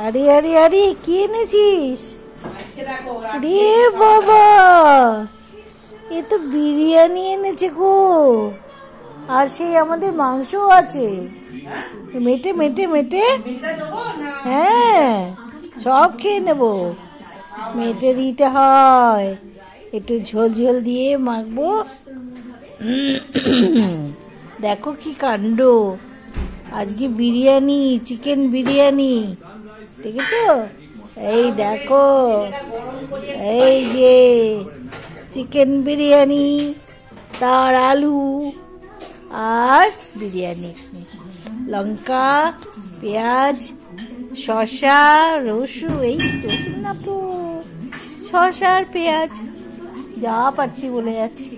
আরে আরে আরে কি এনেছিস? রে বাবা, এ তো বিরিয়ানি এনেছে গো, আর সেই আমাদের মাংস আছে, মেটে মেটে মেটে। হ্যাঁ, সব খেয়ে নেবো। মেটে দিতে হয়, একটু ঝোল ঝোল দিয়ে মাখবো। দেখো কি কাণ্ড, আজকে বিরিয়ানি, চিকেন বিরিয়ানি, দেখেছো? এই দেখো, এই যে চিকেন বিরিয়ানি, তার আলু আর বিরিয়ানি, লঙ্কা, পেঁয়াজ, শসা, রসুন, এই রসুন না তো, শসা আর পেঁয়াজ, যা পারছি বলে যাচ্ছি।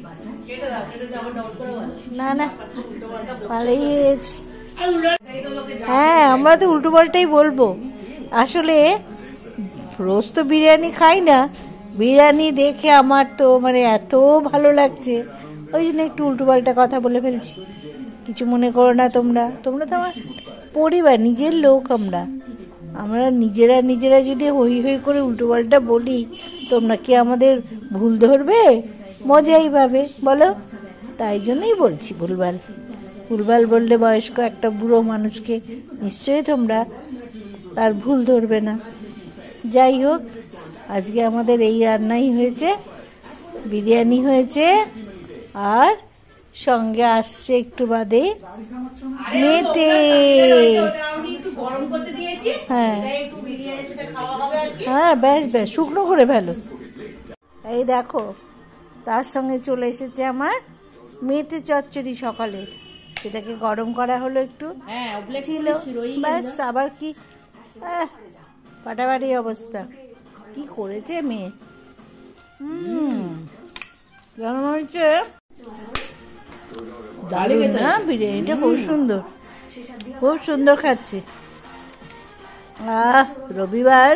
না না, ভালোই হয়েছে। হ্যাঁ, আমরা তো উল্টো পাল্টাই বলবো। আসলে রোজ তো বিরিয়ানি খাই না, বিরিয়ানি দেখে আমার তো মানে এত ভালো লাগছে, ওই জন্য একটু উল্টো পাল্টা কথা বলে ফেলছি। কিছু মনে করো না তোমরা, তোমরা তো আমার পরিবার, নিজের লোক। আমরা নিজেরা যদি হই হই করে উল্টো পাল্টা বলি, তোমরা কি আমাদের ভুল ধরবে? মজাই পাবে বলো? তাই জন্যই বলছি ভুলভাল বললে বয়স্ক একটা বুড়ো মানুষকে নিশ্চয়ই তোমরা তার ভুল ধরবে না। যাই হোক, আজকে আমাদের এই রান্নাই হয়েছে, বিরিয়ানি হয়েছে, আর সঙ্গে আসছে একটু বাদে মেটে। হ্যাঁ হ্যাঁ, বেশ বেশ, শুকনো করে ফেলো। এই দেখো, তার সঙ্গে চলে এসেছে আমার মেটে চচ্চড়ি সকালে, সেটাকে গরম করা হলো একটু, ছিল ব্যাস। আবার কি ফাটাফাটি অবস্থা, কি করেছে মেয়ে। কেমন হয়েছে? দারুণ না? বিরিয়ানিটা খুব সুন্দর, খুব সুন্দর খাচ্ছে। রবিবার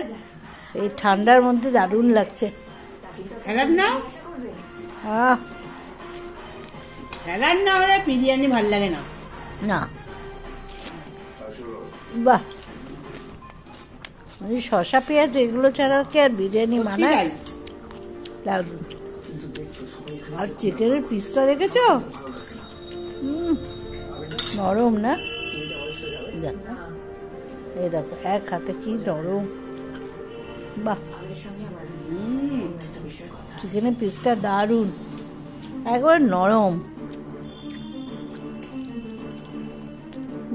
এই ঠান্ডার মধ্যে দারুণ লাগছে। বিরিয়ানি ভাল লাগে না? না, বাহ, শসা পেঁয়াজ এগুলো ছাড়া কি আর বিরিয়ানি মানায়? দারুণ। আর চিকেনের পিসটা দেখেছো? নরম না? এই দেখো, এক হাতে কি নরম, বাহ। চিকেনের পিসটা দারুণ, একবার নরম,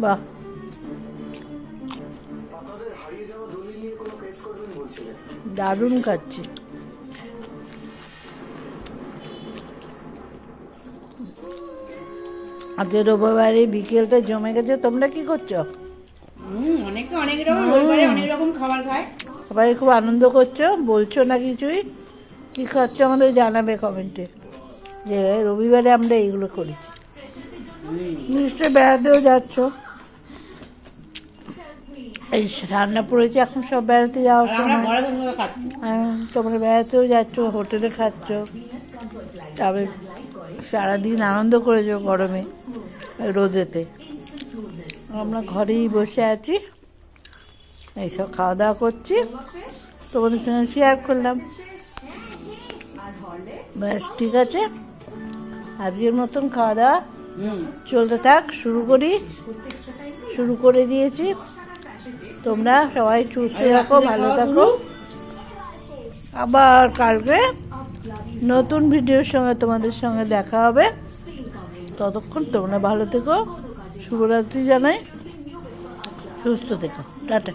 বাহ। দারুণ খাচ্ছি। আজ রবিবারে বিকেলটা জমে গেছে। তোমরা কি করছো? সবাই খুব আনন্দ করছো, বলছো না কিছুই? কি খাচ্ছ আমাদের জানাবে কমেন্টে, যে রবিবারে আমরা এইগুলো করেছি। নিশ্চয় বেড়াতেও যাচ্ছ, এই রান্না পড়েছে, এখন সব বেড়াতে যাওয়ার সময়। তোমরা বেড়াতেও যাচ্ছ, হোটেলে খাচ্ছ, তবে সারাদিন আনন্দ করেছো গরমে রোদেতে। আমরা ঘরেই বসে আছি, এইসব খাওয়া দাওয়া করছি, তোমাদের সঙ্গে শেয়ার করলাম। ব্যাস, ঠিক আছে, আজকের মতন খাওয়া দাওয়া চলতে থাক। শুরু করে দিয়েছি। তোমরা সবাই সুস্থ থাকো, ভালো থাকো। আবার কালকে নতুন ভিডিওর সঙ্গে তোমাদের সঙ্গে দেখা হবে। ততক্ষণ তোমরা ভালো থেকো, শুভরাত্রি জানাই, সুস্থ থেকো, টাটা।